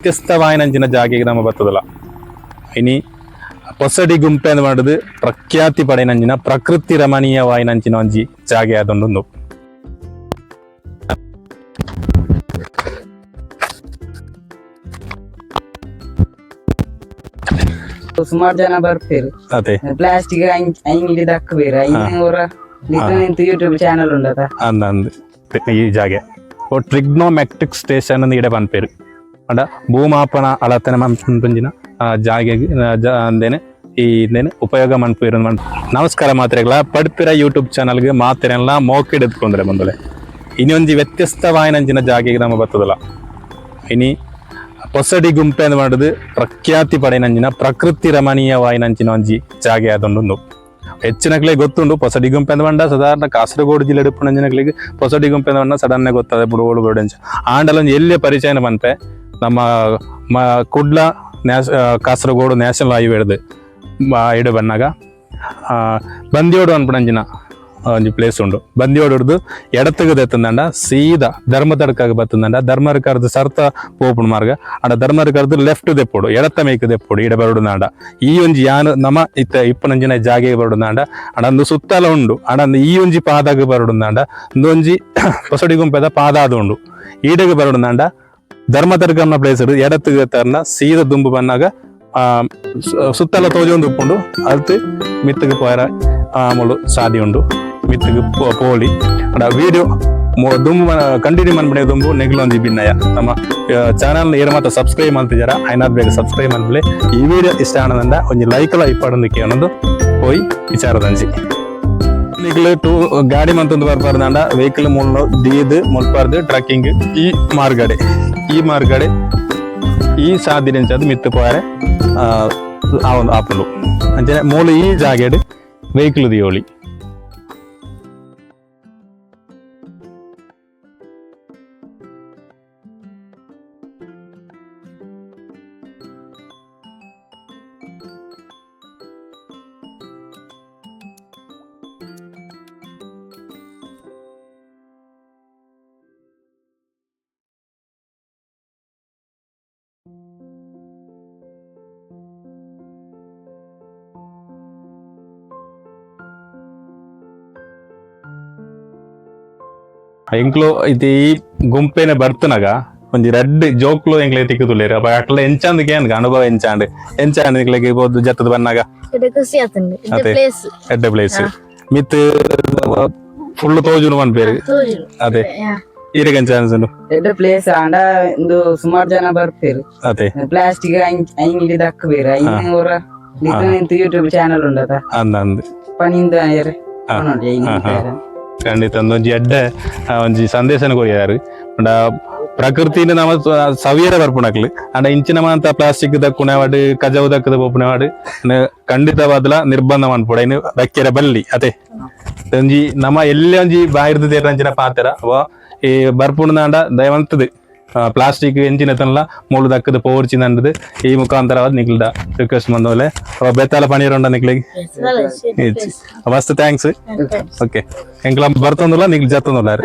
ವ್ಯತ್ಯಸ್ತವಾಯಿನಂಚಿನ ಜಾಗೆಗೆ ನಮ್ಮ ಬರ್ತದಲ್ಲ ಇನಿ ಹೊಸಡಿ ಗುಂಪೆ ಅಂತ ಮಾಡುದು ಪ್ರಖ್ಯಾತಿ ಪಡೆನಂಚಿನ ಪ್ರಕೃತಿ ರಮಣೀಯವಾಯಿನಂಚಿನ ಒಂಜಿ ಜಾಗೆ ಅದೊಂದು ಸುಮಾರು ಜನ ಬರ್ತೀರಿ ಅದೇ ಪ್ಲಾಸ್ಟಿಕ್ ಅಂಗಡಿ ದಕ್ಕಬೇರ ಯೂಟ್ಯೂಬ್ ಚಾನಲ್ ಉಂಡದ ಅಂದಂದು ಈ ಜಾಗೆ ಟ್ರಿಗ್ನೋಮೆಟ್ರಿಕ್ ಸ್ಟೇಷನ್ ಅಂತ ಇಡೆ ಬಂದ್ಪೇರು ಅಂಡ ಭೂಮಾಪನ ಅಳತನ ಮಂಜಿನ ಜಾಗೆಗೆ ಅಂದೇನೆ ಈ ಇಂದೇನೆ ಉಪಯೋಗ ಮನ್ಪೇರು ನಮಸ್ಕಾರ ಮಾತ್ರೆಗಳ ಪಡ್ಪಿರ ಯೂಟ್ಯೂಬ್ ಚಾನಲ್ಗೆ ಮಾತ್ರೆಲ್ಲ ಮೋಕೆಡ್ ಎತ್ಕೊಂಡ್ರೆ ಬಂದಲೆ ಇನ್ನೊಂದು ವ್ಯತ್ಯಸ್ತವಾಯಿನಂಚಿನ ಜಾಗೆಗೆ ನಮ್ಮ ಬರ್ತದಲ್ಲ ಇನಿ ಹೊಸಡಿ ಗುಂಪೆ ಅಂತ ಮಾಡುದು ಪ್ರಖ್ಯಾತಿ ಪಡೆನಂಚಿನ ಪ್ರಕೃತಿ ರಮಣೀಯವಾಯಿನಂಚಿನ ಒಂಜಿ ಜಾಗೆ ಅದೊಂದು ಹೆಚ್ಚಿನಕ್ಲೆ ಗೊತ್ತುಂಡು ಹೊಸಡಿ ಗುಂಪೆ ಅಂತ ಬಂಡ ಸಾಧಾರಣ ಕಾಸರಗೋಡು ಜಿಲ್ಲೆ ಇಡುಪುಣಂಜಿನಕ್ಲಿಗೆ ಹೊಸಡಿ ಗುಂಪೆ ಅಂತ ಬಂಡ ಸಡನ್ನೇ ಗೊತ್ತದೆ ಬಿಡುವಳು ಬಿಡಂಚ ಆಂಡಲೊಂದು ಎಲ್ಲೇ ಪರಿಚಯನ ಬಂತೆ ನಮ್ಮ ಕುಡ್ಲ ಕಾಸರಗೋಡು ನ್ಯಾಷನಲ್ ಹೈವೇ ಹಿಡ್ದು ಇಡು ಬನ್ನಾಗ ಬಂದಿಯೋಡು ಅನ್ಪುಣಂಜಿನ ಒಂಜಿ ಪ್ಲೇಸ್ ಉಂಡು ಬಂದಿಯೋಡು ಹಿಡ್ದು ಎಡತಗದ ಎತ್ತಂದಂಡ ಸೀದಾ ಧರ್ಮತಡ್ಕಾಗ ಬತ್ತಂದಂಡ ಧರ್ಮರ್ಕರ್ದು ಸರ್ತ ಪೋಪುಣ ಮಾರ್ಗ ಅಡ ಧರ್ಮರ್ಕರ್ದು ಲೆಫ್ಟ್ ದೆಪ್ಪೋಡು ಎಡತ್ತ ಮೇಯ್ಕ್ ದೆಪ್ಪೋಡು ಇಡ ಬರುಡುನಾಂಡ ಈ ಒಂಜಿ ಯಾನು ನಮ ಇತ್ತ ಇಪ್ಪನಂಜಿನ ಜಾಗೆಗೆ ಬರುಡುನಾಂಡ ಅಡಂದು ಸುತ್ತಲ ಉಂಡು ಅಡಂದು ಈ ಒಂಜಿ ಪಾದಾಗ ಬರುಡುನಾಂಡ ಒಂದೊಂಜಿ ಹೊಸಡಿ ಗುಂಪೆದ ಪಾದ ಅದು ಉಂಡು ಈಡೆಗೆ ಬರುಡುನಾಂಡ ಧರ್ಮತರ್ಕನ್ನ ಪ್ಲೇಸ್ ಹಿಡಿದು ಎಡತ್ತಿಗೆ ತರ್ನ ಸೀದಾ ದುಂಬು ಬನ್ನಾಗ ಸುತ್ತಲ ತೋಜೊಂದು ಉಪ್ಪುಂಡು ಅಲ್ತು ಮಿತ್ತಗೆ ಪೋಯರ ಮುಳು ಸಾದಿ ಉಂಡು ಮಿತ್ತಗೆ ಪೋಳಿ ಅಡ ವಿಡಿಯೋ ದುಂಬು ಕಂಟಿನ್ಯೂ ಮನ್ಬಿಡೆ ದುಂಬು ನೆಗ್ಲೊಂದು ಭಿನ್ನಯ ನಮ್ಮ ಚಾನಲ್ ಏರು ಮಾತ್ರ ಸಬ್ಸ್ಕ್ರೈಬ್ ಮಾಡ್ತಿದ್ದಾರ ಐನಾದ್ ಬೇಗ ಸಬ್ಸ್ಕ್ರೈಬ್ ಮಾಡ್ಬಿಡಿ ಈ ವಿಡಿಯೋ ಇಷ್ಟ ಆನಂದ ಒಂಜಿ ಲೈಕ್ಲ ಇಪ್ಪಡೊಂದಕ್ಕೆ ಅನ್ನೋದು ಹೋಯ್ ವಿಚಾರದಂಜಿ ನಿಗ್ಲು ಟೂ ಗಾಡಿ ಮಂತೊಂದು ಬರ್ಬಾರ್ದಂಡ ವೆಹಿಕಲ್ ಮುಳ್ಳು ದೀದ್ ಮುಲ್ಪಾರ್ದು ಟ್ರಕ್ಕಿಂಗ್ ಈ ಮಾರ್ಗಡೆ ಈ ಸಾಧ್ಯತೆ ಮಿತ್ತು ಪೋಯರೆ ಆಪುಂಡು ಅಂಚನೆ ಮೂಲು ಈ ಜಾಗೆಡ್ ವೆಹಿಕಲ್ ದಿಯೋಳಿ ಎಂಕ್ಲು ಇದು ಈ ಗುಂಪೇನೆ ಬರ್ತನಾಗ ಒಂಜಿ ರೆಡ್ ಜೋಕ್ಲು ಎಂಕ್ಲೆ ತಿಕ್ಕುತ್ತುಳ್ಳೇರು ಅಪ್ಪ ಅಟ್ಲ ಎಂಚಾಂದಕ್ಕೆ ಏನ್ಗ ಅನುಭವ ಎಂಚಾಂಡ್ ನಿಕ್ಲೆಗೆ ಇರ್ಬೋದು ಜತ್ತದ ಬನ್ನಾಗ ಅದೇ ಎಡ್ಡ ಪ್ಲೇಸ್ ಮಿತ್ ಫುಲ್ ತೋಜುನು ಅನ್ಪೇರು ಅದೇ ಈರೆಗಂಚ ಅನ್ಸನು ಎಡ್ಡ ಪ್ಲೇಸ್ ಆಂಡ ಇಂದು ಸುಮಾರು ಜನ ಬರ್ತೀರಿ ಅದೇ ಪ್ಲಾಸ್ಟಿಕ್ ಅಂಗಡಿ ದಕ್ಕಬೇರ ಯೂಟ್ಯೂಬ್ ಚಾನಲ್ ಉಂಡದ ಅಂದಂದು ಪನಿಂದ ಖಂಡಿತ ಒಂದೊಂಜಿ ಎಡ್ಡ ಒಂಜಿ ಸಂದೇಶನ ಕೊರಿಯಾರು ಅಂಡ ಪ್ರಕೃತಿನ ನಮ್ಮ ಸವಿಯರ ಬರ್ಪುಣಕ್ಲು ಅಂಡ ಇಂಚಿನ ಮಾಂತ ಪ್ಲಾಸ್ಟಿಕ್ ದಕ್ಕುಣವಾಡು ಕಜವು ದಕ್ಕದ ಪೋಪುಣವಾಡು ಖಂಡಿತವಾದ್ಲ ನಿರ್ಬಂಧ ಮನ್ಪುಡ ಇನ್ನು ದಕ್ಕೆರ ಬಲ್ಲಿ ಅದೇ ಒಂಜಿ ನಮ್ಮ ಎಲ್ಲೇ ಒಂಜಿ ಬಾಯಿರ್ದು ತೇರಂಚಿನ ಪಾತ್ರ ಅವ ಈ ಬರ್ಪುಣದಾಂಡ ದಯವಂತದು ಪ್ಲಾಸ್ಟಿಕ್ ಎಂಚಿನ ತನಲ ಮೂಳು ದಕ್ಕದ ಪೋರ್ಚಿ ನಂಡದು ಈ ಮುಖಾಂತರವಾದ ನಿಕ್ಲಿದ ರಿಕ್ವೆಸ್ಟ್ ಬಂದೋಲೆ ಅವ ಬೆತ್ತಾಲ ಪನೀರ್ ಉಂಡ ನಿಕ್ಲಿಗೆ ಮಸ್ತ್ ಥ್ಯಾಂಕ್ಸ್ ಓಕೆ ಎಂಕ್ಲ ಬರ್ತಂದಿಲ್ಲ ನಿಕ್ಲಿ ಜತ್ತಂದಿಲ್ಲ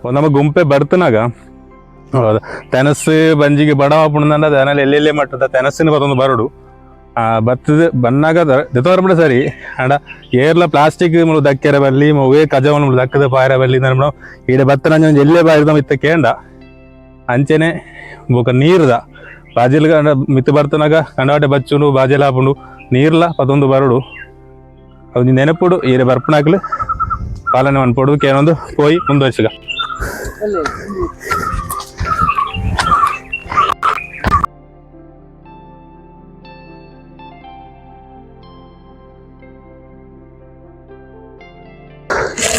ನಮ್ಮ ಗುಂಪೆ ಬರ್ತನಾಗ ತೆನಸು ಬಂಜಿಗೆ ಬಡವಾಪುಣಂದ ದನಲ್ಲಿ ಎಲ್ಲೆಲ್ಲೇ ಮಟ್ಟದ ತೆನಸಿನ ಬತ್ತೊಂದು ಬರಡು ಬತ್ತದ ಬನ್ನಾಗ ದೆತವರ್ಬಿಡ ಸರಿ ಅಂಡ ಏರ್ಲ ಪ್ಲಾಸ್ಟಿಕ್ ಮುಳು ದಕ್ಕೆರ ಬಲ್ಲಿ ಮೊವೇ ಕಜವನ್ ಮುಳು ದಕ್ಕದ ಪಾಯರ ಬಲ್ಲಿ ನಮ್ಮ ಈಡೆ ಬತ್ತನ ಎಲ್ಲೇ ಬಾಯಿದ ಮಿತ್ತ ಕೇಂಡ ಅಂಚೆನೆ ಬೊಕ ನೀರ್ದ ಬಾಜಿಲ್ ಮಿತ್ತು ಬರ್ತನಾಗ ಕಂಡವಾಟೆ ಬಚ್ಚುಂಡು ಬಾಜೆಲ್ ಹಾಪುಂಡು ನೀರ್ಲ ಪತ್ತೊಂದು ಬರಡು ಅದು ನೆನಪುಡು ಈಡೆ ಬರ್ಪಣಾಕ್ಲು ಪಾಲನೆ ಮನ್ಪೊಡು ಕೇನೊಂದು ಪೋಯಿ ಮುಂದುವರ್ಸಿಗ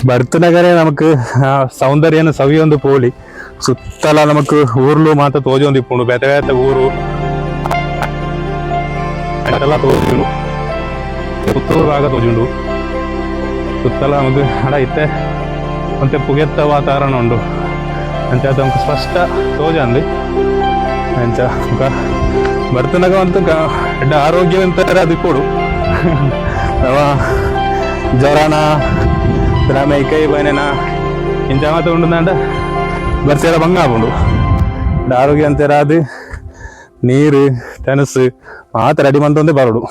ബർത്തനഗരെ നമുക്ക് സൗന്ദര്യം സവിയൊന്ന് പോളി സുത്തല നമുക്ക് ഊർലു മാത്ര തോജൊന്തിപ്പുണ്ടു ಬೇತೆ ಊರು ಎಲ್ಲ ತೋಜುಂಡು ಪುತ್ತೂರು ಭಾಗ ತೋಜುಂಡು ಸುತ್ತಲ നമുക്ക് ಅಡ ಇತ್ತೆ ಮತ್ತೆ ಪುಗೆತ್ತ ವಾತಾವರಣ ಉಂಡು ಅಂಚ ನಮ್ಗೆ ಸ್ಪಷ್ಟ ತೋಜಂದು ಅಂಚ ಬರ್ತನಾಗ ಅಂತ ಎಡ್ಡ ಆರೋಗ್ಯವಂತರ ಅದು ಕೊಡು ಅವ ಜ್ವರನ ಮೈ ಕೈ ಬನೇನ ಇಂಚ ಮಾತ ಉಂಡುಂದಾಂಡ ಬರ್ಸೆಲ್ಲ ಭಂಗ ಆಗುಂಡು ಆರೋಗ್ಯವಂತರ ಅದು ನೀರು ತೆನಸು ಮಾತ್ರ ಅಡಿ ಮಂತೊಂದೇ ಬರೋಡು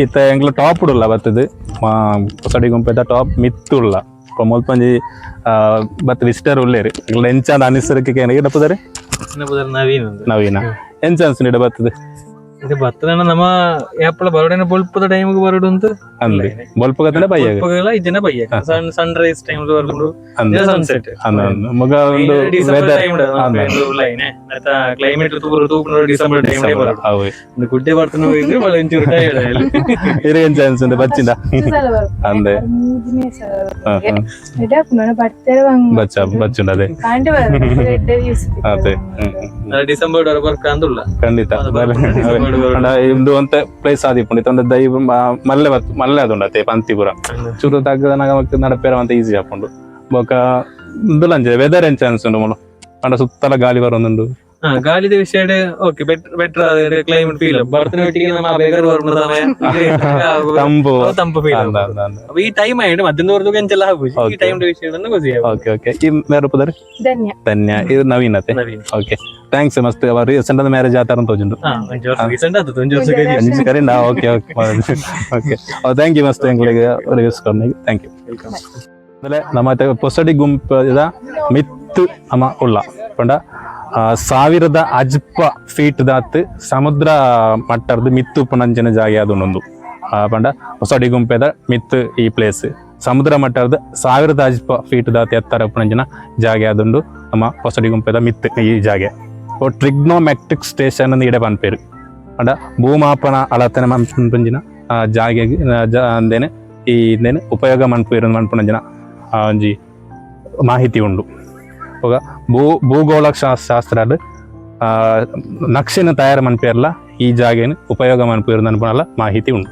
ಇತ್ತ ಎಂಗ್ಲ ಟಾಪ್ ಉಡಲ್ಲ ಬತ್ತದು ಹೊಸಡಿ ಗುಂಪದ ಟಾಪ್ ಮಿತ್ತುಳ್ಳ ಮೊಲ್ಪಂಜಿ ಬತ್ ವಿಸಿಟರ್ ಉಳ್ಳೇರಿ ಎಂಚಾದ ಅನಿಸರಕ್ಕೆ ಏನಪ್ಪದಾರೆ ನವೀನ ಎಂಚ ಅನ್ಸುಂಡ ಬತ್ತದು ಇದು ಬರ್ತದ ನಮ್ಮ ಏಪಳ ಬರಡೇನ ಬೊಲ್ಪದ ಟೈಮಿಗೆ ಬರಡು ಅಂತ ಅಂದ್ರಿ ಬೊಲ್ಪಗತನ ಬೈಯಾಗ ಇಜ್ಜನ ಬೈಯಾಗ ಸನ್ ರೈಸ್ ಟೈಮ್ ಬರ್ಕೊಂಡು ಸನ್ಸೆಟ್ ಮಗ ಒಂದು ವೆದರ್ ಕ್ಲೈಮೇಟ್ ತೂಪು ಡಿಸೆಂಬರ್ ಟೈಮ್ ಬರೋದು ಗುಡ್ಡೆ ಬರ್ತನ ಇದ್ರೆ ಒಳ್ಳೆ ಒಂಚೂರು ಇದು ಎಂಚ ಅನ್ಸುಂಡೆ ಬಚ್ಚಿಂದ ಅಂದೆ ಬಚ್ಚುಂಡ ಅದೇ ಅದೇ ಡಿಸೆಂಬರ್ ವರ್ಕ್ ಅಂದುಲ್ಲ ಖಂಡಿತ ಇಂದು ಒಂತ ಪ್ಲೇಸ್ ಆದಿಪ್ಪುಂಡು ಇತ್ತೊಂದು ದೈವ ಮಲ್ಲೆ ಅದುಂಡತೆ ಪಂತಿಪುರ ಚೂರು ತಗ್ಗದ ನಡಪೇರ ಅಂತ ಈಸಿ ಹಾಕೊಂಡು ಬೊಕ ದುಲಂಜೆ ವೆದರ್ ಎಂಚ ಅನ್ಸುಂಡು ಮುಳು ಅಂಡ ಸುತ್ತಲ ಗಾಳಿ ಬರೋಂದುಂಡು ಗಾಳಿದ ವಿಷಯ ಓಕೆ ಬೆಟರ್ ಕ್ಲೈಮೇಟ್ ಫೀಲ್ ಬರ್ತನ ಒಟ್ಟಿಗೆ ನಮ್ಮ ಬೇಗ ತಂಪು ಫೀಲ್ ಈ ಟೈಮ್ ಆಯ್ತು ಮಧ್ಯಾಹ್ನವರೆಗೂ ಎಂಚೆಲ್ಲ ಆಗುದು ಈ ಟೈಮ್ ವಿಷಯವನ್ನು ಗೊತ್ತಿ ಓಕೆ ಓಕೆ ಈ ಮೇರೆ ಪುದರ್ ಧನ್ಯ ಇದು ನವೀನತೆ ಓಕೆ ಥ್ಯಾಂಕ್ಸ್ ಮಸ್ತ್ ಅವರು ರೀಸೆಂಟ್ ಮ್ಯಾರೇಜ್ ಆತರ ಅಂತ ತೋಜುಂಡು ಕರೀಂಡ okay okay okay thank you ಮಸ್ತ್ ಎಂಗಳಿಗೆ ಥ್ಯಾಂಕ್ ಯು ಆಮೇಲೆ ನಮ್ಮ ಪೊಸಡಿ ಗುಂಪದ ಮಿತ್ತು ಅಮ್ಮ ಉಳ್ಳ ಪಂಡ 1000 ಅಜ್ಪ ಫೀಟ್ ದಾತ್ ಸಮುದ್ರ ಮಟ್ಟದ ಮಿತ್ತು ಪುಣಂಜನ ಜಾಗ ಅದೊಂದು ಪಂಡ ಹೊಸಡಿ ಗುಂಪೆದ ಮಿತ್ತು ಈ ಪ್ಲೇಸ್ ಸಮುದ್ರ ಮಟ್ಟದ 1000 ಅಜ್ಪ ಫೀಟ್ ದಾತ್ ಎತ್ತರ ಪುಣಂಜನ ಜಾಗ ಅದೊಂದು ನಮ್ಮ ಹೊಸಡಿ ಗುಂಪೆದ ಮಿತ್ತು ಈ ಜಾಗ ಟ್ರಿಗ್ನೋಮೆಟ್ರಿಕ್ ಸ್ಟೇಷನ್ ಅಂತ ಇಡೆ ಪನ್ಪೇರು ಅಂಡ ಭೂಮಾಪನ ಅಳತನ ಮನ್ಪುಂಜಿನ ಜಾಗೆ ಅಂದೇನೆ ಈ ಇಂದೇನೆ ಉಪಯೋಗ ಮನ್ಪೇರು ಮನ್ಪುಣಂಜನ ಒಂಜಿ ಮಾಹಿತಿ ಉಂಡು ಒಗ ಭೂಗೋಳ ಶಾಸ್ತ್ರ ನಕ್ಷೆನ ತಯಾರು ಮನ್ಪೇರ್ಲ ಈ ಜಾಗೇನು ಉಪಯೋಗ ಮನ್ಪೇರು ಅನ್ಪುನಲ್ಲ ಮಾಹಿತಿ ಉಂಡು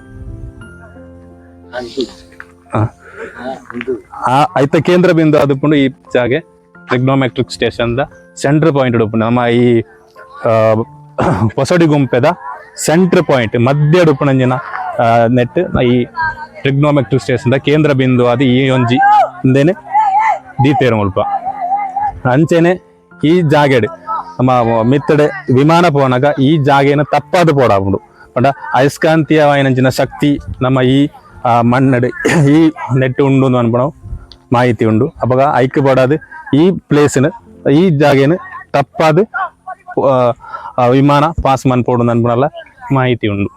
ಐತ ಕೇಂದ್ರ ಬಿಂದು ಅದುಪುಂಡು ಈ ಜಾಗೆ ಟ್ರಿಗ್ನೋಮೆಟ್ರಿಕ್ ಸ್ಟೇಷನ್ ದ ಸೆಂಟ್ರ್ ಪಾಯಿಂಟ್ ಉಡುಪುಂಡು ನಮ್ಮ ಈ ಹೊಸಡಿ ಗುಂಪೆದ ಸೆಂಟ್ರ್ ಪಾಯಿಂಟ್ ಮಧ್ಯ ಉಡುಪುಣಂಜಿನ ನೆಟ್ ಈ ಟ್ರಿಗ್ನೋಮೆಟ್ರಿಕ್ ಸ್ಟೇಷನ್ ದ ಕೇಂದ್ರ ಬಿಂದು ಅದು ಈ ಒಂಜಿ ಇಂದೇನೆ ದೀತೇರು ಮುಲ್ಪ ಅಂಚೆನೆ ಈ ಜಾಗೆಡ್ ನಮ್ಮ ಮಿತ್ತಡೆ ವಿಮಾನ ಪೋನಾಗ ಈ ಜಾಗೇನ ತಪ್ಪಾದ ಪೋಡಾಪುಂಡು ಪಂಡ ಅಯಸ್ಕಾಂತೀಯವಾಯಿನಂಚಿನ ಶಕ್ತಿ ನಮ್ಮ ಈ ಮಣ್ಣಡೆ ಈ ನೆಟ್ ಉಂಡು ಅನ್ಪಣವು ಮಾಹಿತಿ ಉಂಡು ಅವಾಗ ಐಕ್ಯ ಪಡಾದು ಈ ಪ್ಲೇಸಿನ ಈ ಜಾಗೇನು ತಪ್ಪಾದ ವಿಮಾನ ಪಾಸ್ ಮನ್ಪೋಡು ಅನ್ಪಣಲ್ಲ ಮಾಹಿತಿ ಉಂಡು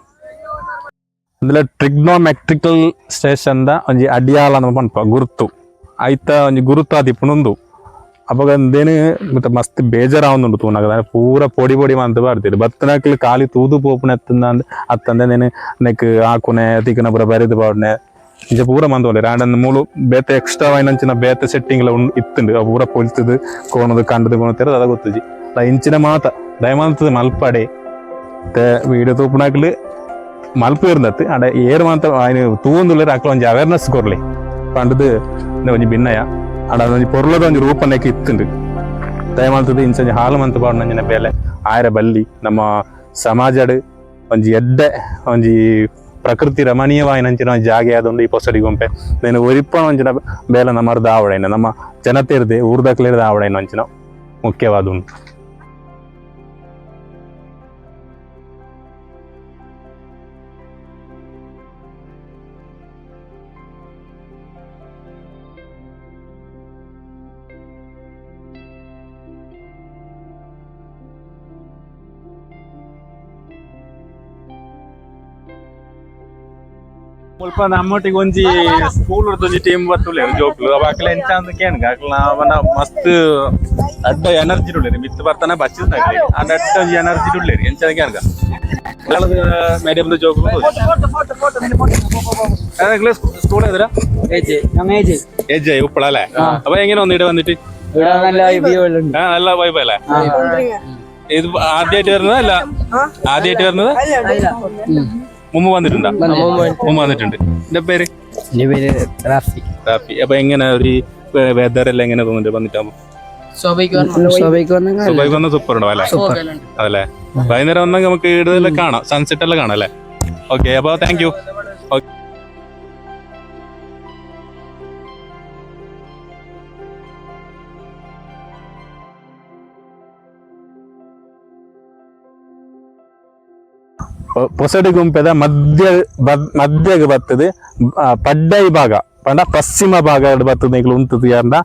ಅಂದ್ರೆ ಟ್ರಿಗ್ನೋಮೆಟ್ರಿಕಲ್ ಸ್ಟೇಷನ್ ದ ಒಂಜಿ ಅಡಿಯಾಲ ಪನ್ಪ ಗುರುತು ಐತ ಒಂಜಿ ಗುರುತು ಆದಿಪ್ಪುಂಡು ಅವಾಗ ಅಂದೇನು ಮತ್ತೆ ಮಸ್ತ್ ಬೇಜಾರಾವುಂಡು ತೂನಾಗ ಪೂರ ಪೊಡಿ ಪೊಡಿ ಮಂತ ಬರ್ತೀರಿ ಬತ್ತನಕ್ಲು ಖಾಲಿ ತೂದು ಪೋಪುನ ಎತ್ತಂದ ಅತ್ತಂದೆ ನೆಕ್ ಆಕುನೆ ತಿಕ್ಕನ ಪೂರ ಬರೆದು ಬಾಡ್ನೆ ಇಂಚ ಪೂರ ಮಂತೋಲಿ ರಾಂಡನ್ ಮೂಲು ಬೇತೆ ಎಕ್ಸ್ಟ್ರಾ ವೈನಂಚಿನ ಬೇತೆ ಸೆಟ್ಟಿಂಗ್ ಎಲ್ಲ ಇತ್ತುಂಡು ಪೂರ ಪೊಲ್ತದು ಕೋಣದು ಕಂಡದು ಕೋಣತಿರ ಅದ ಗೊತ್ತುಜಿ ಇಂಚಿನ ಮಾತ ದಯಮಂತದ ಮಲ್ಪಡೆ ವೀಡಿಯೋ ತೂಪುನಾಕ್ಲು ಮಲ್ಪ ಇರ್ದತ್ತು ಅಡ ಏರ್ ಮಾತ ತೂಂದುಲ್ಲೇರ್ ಅಕ್ಲ ಒಂಜಿ ಅವೇರ್ನೆಸ್ ಕೊರ್ಲಿ ಪಂಡದು ಒಂಜಿ ಭಿನ್ನಯ ಅಡ ಒಂಜಿ ಪೊರ್ಲದ ಒಂಜಿ ರೂಪನೆಕ್ ಇತ್ತುಂಡು ದಯಮಂತದ ಇಂಚ ಹಾಲು ಮಂತ ಪಾಡಿನ ಬೇಲೆ ಆಯ್ರ ಬಲ್ಲಿ ನಮ್ಮ ಸಮಾಜಡ್ ಒಂಜಿ ಎಡ್ಡೆ ಒಂಜಿ ಪ್ರಕೃತಿ ರಮಣೀಯವಾಯಿನಂಚಿನ ಜಾಗೆ ಅದೊಂದು ಈ ಪೊಸಡಿ ಗುಂಪೆ నేను ಒರಿಪ್ಪನ ಒಂಜಿನ ಬೇಲೆ ನಮ್ಮರ್ದ ಆವಡೈನ ನಮ್ಮ ಜನತೆರ್ದೆ ಊರ್ದಕ್ಲೇರ್ದ ಆವಡೈನ ಒಂಚಿನ ಮುಖ್ಯವಾದ ಉಂಟು ಸ್ವಲ್ಪ ನಮ್ಮೊಟ್ಟಿಗೆ ಒಂಜಿ ಸ್ಕೂಲ್ ಒಂಜಿ ಟೀಮ್ ಬರ್ತುಲೆ ಜೋಕ್ಲು ಅವ ಅಕ್ಲ ಎಂಚ ಅಂತ ಕೇನ್ಗ ಅಕ್ಲ ಅವನ ಮಸ್ತ್ ಅಡ್ಡ ಎನರ್ಜಿ ಉಳ್ಳೇರಿ ಮಿತ್ ಬರ್ತಾನೆ ಬಚ್ಚಿದ್ ಅಂಡ್ ಅಡ್ಡ ಎನರ್ಜಿ ಉಳ್ಳೇರಿ ಎಂಚನಕ್ಕೆ ಅನ್ಕ ಮೀಡಿಯಂ ಜೋಗ സ്കൂൾ ഏതാ ഏജ് ഉപ്പളല്ലേ അപ്പൊ എങ്ങനെ ഒന്ന് ഇവിടെ വന്നിട്ട് നല്ല വൈബല്ലേ ഇത് ആദ്യമായിട്ട് വരുന്നത് അല്ല ആദ്യമായിട്ട് വരുന്നത് മുമ്പ് വന്നിട്ടുണ്ടോ മുമ്പ് വന്നിട്ടുണ്ട് എന്റെ പേര് റാഫി. അപ്പൊ എങ്ങനെ ഒരു വെതർ എല്ലാം എങ്ങനെ തോന്നുന്നുണ്ട് വന്നിട്ടാകുമ്പോ സ്വാഭാവിക വന്ന സൂപ്പർ ഉണ്ടോ അല്ലേ അതല്ലേ വൈകുന്നേരം വന്നാൽ നമുക്ക് ഇടതെല്ലാം കാണാം സൺസെറ്റ് എല്ലാം കാണാം അല്ലേ ഓക്കെ അപ്പൊ താങ്ക് യു. ಪೊಸಡಿ ಗುಂಪೆದ ಮಧ್ಯಗೆ ಬರ್ತದೆ ಪಡ್ಡೈ ಭಾಗ ಪಂಡ ಪಶ್ಚಿಮ ಭಾಗ ಬರ್ತದೆ ಈಗ ಉಂಟು ಯಾರ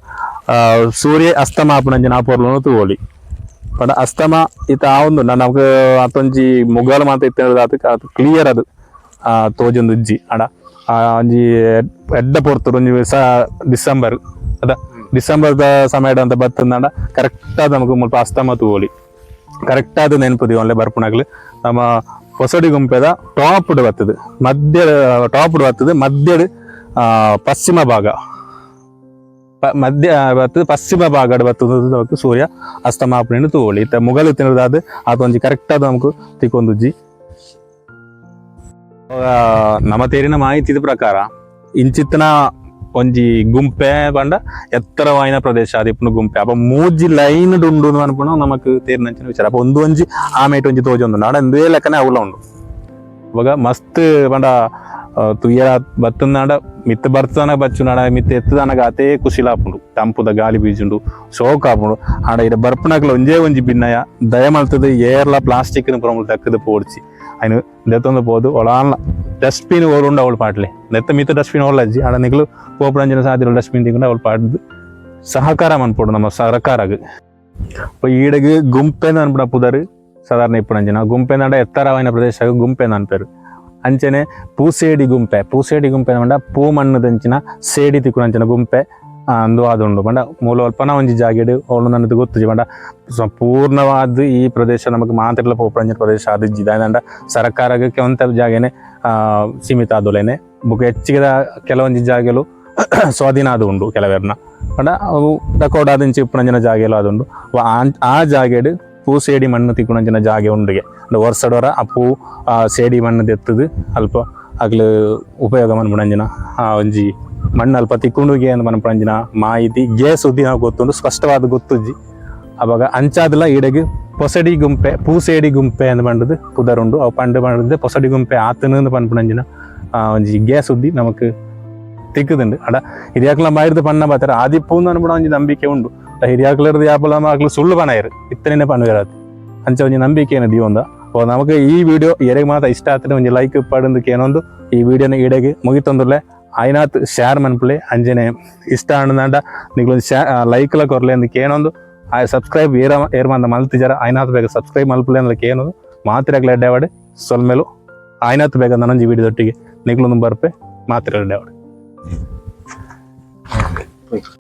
ಸೂರ್ಯ ಅಸ್ತಮಾಪನ ಪೊರ್ಲು ತಗೋಳಿ ಪಂಡ ಅಸ್ತಮ ಇತ್ತ ಒಂದು ನಮಗೆ ಅತ್ತೊಂಜಿ ಮುಗಾಲು ಮಾತ ಇತ್ತ ಅದು ಕ್ಲಿಯರ್ ಅದು ತೋಜೊಂದು ಉಜ್ಜಿ ಅಡ ಒಂಜಿ ಎಡ್ಡ ಪೊರ್ತರು ಒಂಜಿ ಡಿಸೆಂಬರ್ ಅದ ಡಿಸೆಂಬರ್ದ ಸಮಯದ ಅಂತ ಬರ್ತದ ಕರೆಕ್ಟ್ ಆದ ನಮಗೆ ಮುಲ್ಪ ಅಸ್ತಮ ತಗೋಳಿ ಕರೆಕ್ಟ್ ಆದ ನೆನಪುದಿ ಒಳ್ಳೆ ಬರ್ಪುಣಾಗ್ಲಿ ನಮ್ಮ ಹೊಸಡಿ ಗುಂಪೆದ ಟಾಪ್ ಬರ್ತದೆ ಮಧ್ಯದ ಪಶ್ಚಿಮ ಭಾಗ ಮಧ್ಯ ಬರ್ತದೆ ಪಶ್ಚಿಮ ಭಾಗ ಬರ್ತದೆ ಸೂರ್ಯ ಅಸ್ತಮಾಪಣೆ ತಗೋಳಿ ಇತ್ತ ಮುಗಲು ತಿನ್ನೋದಾದ ಅದೊಂಜಿ ಕರೆಕ್ಟ್ ಆದ ನಮಕು ತಿಕ್ಕೊಂದುಜ್ಜಿ ನಮ್ಮ ತೇರಿನ ಮಾಹಿತಿ ಪ್ರಕಾರ ಇಂಚಿತ್ತಿನ ಒಂಜಿ ಗುಂಪೆ ಪಂಡ ಎತ್ತರವಾಯಿನ ಪ್ರದೇಶ ಅದು ಇಪ್ಪು ಗುಂಪೆ ಅಪ್ಪ ಮೂಜಿ ಲೈನ್ ಉಂಡು ಅನ್ಪುಣ ನಮಕ್ ತೇರಿನಂಚಿನ ವಿಚಾರ ಅಪ್ಪ ಒಂಜಿ ಆಮೇಟ್ ಒಂಜಿ ತೋಜೊಂದು ನಾಡ ಎಂದೇ ಲೆಕ್ಕನೆ ಅವಳ ಉಂಡು ಇವಾಗ ಮಸ್ತ್ ಪಂಡ ತುಯ್ಯ ಬತ್ತನಾಡ ಮಿತ್ ಬರ್ತದನ ಬಚ್ಚು ನಾಡ ಮಿತ್ ಎತ್ತದನಗ ಅತೇ ಕುಶಿಲಾಪುಂಡು ತಂಪುದ ಗಾಳಿ ಬೀಜುಂಡು ಶೋಕ್ ಆಪುಂಡು ಆಡ ಇಡ ಬರ್ಪುನಕ್ಲ ಒಂಜಿ ಭಿನ್ನಯ ದಯ ಮಲ್ತದ ಏರ್ಲ ಪ್ಲಾಸ್ಟಿಕ್ ಪ್ರಮುಖ ತಕ್ಕದ ಪೋಡ್ಸಿ ಅಯ್ನು ದೆತ್ತೊಂದು ಪೋದು ಒಳಾನ್ಲ ಡಸ್ಟ್ಬಿನ್ ಓರುಂಡು ಅವಳು ಪಾಟ್ಲೆ ನೆತ್ತ ಮಿತ್ ಡಸ್ಟ್ಬಿನ್ ಓರ್ಲಜ್ಜಿ ಆಡ ನಿಗ್ಲು ಪೋಪುಡಂಜಿನ ಸಾಧ್ಯ ಡಸ್ಟ್ಬಿನ್ ತಿಂಕೊಂಡು ಅವಳು ಪಾಡ್ದು ಸಹಕಾರ ಮನ್ಪೋಡು ನಮ್ಮ ಸರ್ಕಾರಗ್ ಅಪ್ಪ ಈಡಗ್ ಗುಂಪೆಂದು ಅನ್ಪುಡ ಪುದರ್ ಸಾಧಾರಣ ಇಪ್ಪುಡಂಜಿನ ಗುಂಪೆಂದ ಎತ್ತರವಾಯಿನ ಪ್ರದೇಶ ಗುಂಪೆಂದು ಅನ್ಪೇರು ಅಂಚನೆ ಪೂಸೇಡಿ ಗುಂಪೆ ಪಂಡ ಪೂ ಮಣ್ಣದಂಚಿನ ಸೇಡಿ ತಿಕ್ಕುನಂಚಿನ ಗುಂಪೆ ಅಂದು ಆದುಂಡು ಪಂಡ ಮೂಲ ಅಲ್ಪನ ಒಂಜಿ ಜಾಗೆಡು ಅವಳು ನನ್ನದು ಗೊತ್ತುಜಿ ಪಂಡ ಪೂರ್ಣವಾದ ಈ ಪ್ರದೇಶ ನಮಗೆ ಮಾತ್ರ ಪೋಪುಡಂಜಿನ ಪ್ರದೇಶ ಆದಿಜ್ಜಿದ ಅಂಡ ಸರ್ಕಾರಕ್ಕೆ ಒಂಥ ಜಾಗೆನೆ ಸೀಮಿತ ಆದುಲೇನೆ ಬುಕ್ ಹೆಚ್ಚಿಗೆ ಕೆಲವೊಂಜಿ ಜಾಗೆಲು ಸ್ವಾಧೀನ ಆದು ಉಂಡು ಕೆಲವೆರ್ನ ಪಂಡ ಅವು ರೆಕಾರ್ಡ್ ಆದಿಂಚಿ ಇಪ್ಪುನಂಚಿನ ಜಾಗೆಲು ಆದುಂಡು ಆ ಜಾಗೆಡು ಪೂ ಸೇಡಿ ಮಣ್ಣು ತಿಕ್ಕುನಂಚಿನ ಜಾಗೆ ಉಂಡುಗೆ ವರ್ಷಡವರ ಆ ಪೂ ಸೇಡಿ ಮಣ್ಣು ತೆತ್ತದು ಅಲ್ಪ ಆಗ್ಲು ಉಪಯೋಗ ಮನ್ಪುನಂಜಿನ ಒಂಜಿ ಮಣ್ಣು ಅಲ್ಪ ತಿಕ್ಕುಂಡುಗೆ ಅಂತ ಮನ್ಪುನಂಜಿನ ಮಾಹಿತಿ ಸುದ್ದಿ ನಾವು ಗೊತ್ತುಂಡು ಸ್ಪಷ್ಟವಾದ ಗೊತ್ತುಜ್ಜಿ ಅವಾಗ ಅಂಚಾದಲ ಈಡೆಗೆ ಪೊಸಡಿ ಗುಂಪೆ ಪೂಸೇಡಿ ಗುಂಪೆ ಅಂತ ಪಂಡದು ಪುದರುಂಡು ಅವು ಪಂಡು ಪಂಡದು ಪೊಸಡಿ ಗುಂಪೆ ಆತನು ಪನ್ಪುನಂಜಿನ ಒಂಜಿ ಸುದ್ದಿ ನಮಕ್ ತಿಕ್ಕುದುಂಡು ಅಡ ಹಿರಿಯಾಕ್ಲ ಬಾಯಿರ್ದು ಪಣ್ಣ ಬಾತಾರೆ ಆದಿಪ್ಪು ಅನ್ಬಿಡ ಒಂಜಿ ನಂಬಿಕೆ ಉಂಡು ಹಿರಿಯಾಕ್ಲರ್ದು ಯಾಪಲ ಆಗ್ಲು ಸುಳ್ಳು ಪಣಯರು ಇತ್ತನೇ ಪನ್ವೇರದು ಅಂಚ ಒಂಜಿ ನಂಬಿಕೆ ಏನದು ಒಂದ ನಮಗೆ ಈ ವಿಡಿಯೋ ಎರೆಗೆ ಮಾತ್ರ ಇಷ್ಟ ಆಗ್ತದೆ ಒಂಜಿ ಲೈಕ್ ಪಡಂದಕ್ಕೆ ಏನೊಂದು ಈ ವಿಡಿಯೋನ ಇಡೆಗೆ ಮುಗಿತೊಂದುರ್ಲೆ ಐನಾತ್ ಶೇರ್ ಮನ್ಪುಲೆ ಅಂಜನೆ ಇಷ್ಟ ಅನ್ನಂಡ ನಿಗ್ಲೊಂದು ಲೈಕ್ಲ ಕೊರ್ಲೆ ಅಂದಕ್ಕೆ ಏನೊಂದು ಸಬ್ಸ್ಕ್ರೈಬ್ ಏರ್ಮಂದ ಮಲ್ತಿಜಾರ ಐನಾತ್ ಬೇಗ ಸಬ್ಸ್ಕ್ರೈಬ್ ಮಲ್ಪುಲೆ ಅಂದಕ್ಕೆ ಏನೊಂದು ಮಾತ್ರೆಗ್ಲ ಎಡ್ಡೆವಾಡೆ ಸೊಲ್ಮೇಲು ಐನಾತ್ ಬೇಗ ನನೊಂಜಿ ವಿಡಿಯೋದೊಟ್ಟಿಗೆ ನಿಗ್ಲೊಂದು ಬರ್ಪೆ ಮಾತ್ರೆ ಎಡ್ಡೆವಾಡೆ